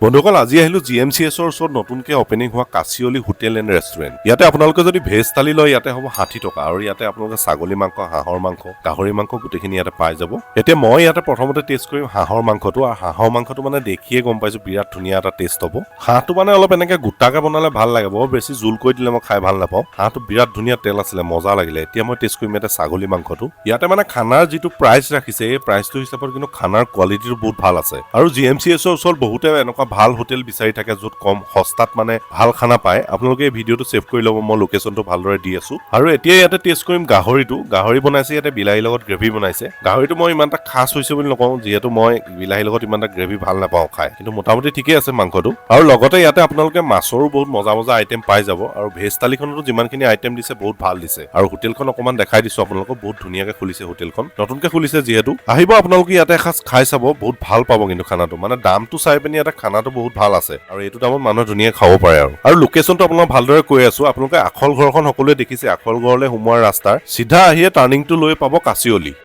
বন্ধুসকল আজি আহিলো জিএমচিএছৰ ওচৰত নতুনকৈ অপেনিং হোৱা কাছিয়লি হোটেল এণ্ড ৰেষ্টুৰেণ্ট। ইয়াতে আপোনালোকে যদি ভেজ থালি লয় ইয়াতে হ'ব 60 টকা আৰু ইয়াতে আপোনালোকে ছাগলী মাংস, হাঁহৰ মাংস, গাহৰি মাংস গোটেইখিনি ইয়াতে পাই যাব। এতিয়া মই ইয়াতে প্ৰথমতে টেষ্ট কৰিম হাঁহৰ মাংসটো, আৰু হাঁহৰ মাংসটো মানে দেখিয়ে গম পাইছো বিৰাট ধুনীয়া এটা টেষ্ট হ'ব। হাঁহটো মানে অলপ এনেকে গোটাকে বনালে ভাল লাগে, বৰ বেছি জোল কৰি দিলে মই খাই ভাল নাপাওঁ। হাঁহটো বিৰাট ধুনীয়া তেল আছিলে, মজা লাগিলে। এতিয়া মই টেষ্ট কৰিম ইয়াতে ছাগলী মাংসটো। ইয়াতে মানে খানাৰ যিটো প্ৰাইচ ৰাখিছে এই প্ৰাইচটো হিচাপত কিন্তু খানাৰ কোৱালিটিটো বহুত ভাল আছে। আৰু জিএমচিএছৰ ওচৰত বহুতে এনেকুৱা ভাল হোটেল বিচাৰি থাকে য'ত কম সস্তাত মানে ভাল খানা পায়। আপোনালোকে এই ভিডিঅ'টো ছেভ কৰি ল'ব, মই লোকেশ্যনটো ভালদৰে দি আছো। আৰু এতিয়া ইয়াতে টেষ্ট কৰিম গাহৰিটো। গাহৰি বনাইছে ইয়াতে বিলাহীৰ লগত গ্ৰেভি বনাইছে। গাহৰিটো মই ইমান এটা খাছ হৈছে বুলি নকওঁ, যিহেতু মই বিলাহীৰ লগত ইমান এটা গ্ৰেভি ভাল নাপাওঁ খাই, কিন্তু মোটামুটি ঠিকেই আছে মাংসটো। আৰু লগতে ইয়াতে আপোনালোকে মাছৰো বহুত মজা মজা আইটেম পাই যাব। আৰু ভেজ থালিখনতো যিমানখিনি আইটেম দিছে বহুত ভাল দিছে। আৰু হোটেলখন অকণমান দেখাই দিছো আপোনালোকক, বহুত ধুনীয়াকে খুলিছে হোটেলখন, নতুনকে খুলিছে যিহেতু। আহিব আপোনালোকে ইয়াতে এসাঁজ খাই চাব, বহুত ভাল পাব কিন্তু খানাটো, মানে দামটো চাই পিনি ইয়াতে খানাটো বহুত ভাল আছে। আৰু এইটো দামত মানুহে ধুনীয়াকৈ খাব পাৰে। আৰু লোকেশ্যনটো আপোনাক ভালদৰে কৈ আছো, আপোনালোকে আখল ঘৰখন সকলোৱে দেখিছে, আখল ঘৰলৈ সোমোৱাৰ ৰাস্তাৰ চিধা আহিয়ে টাৰ্ণিংটো লৈ পাব কাছিয়লি।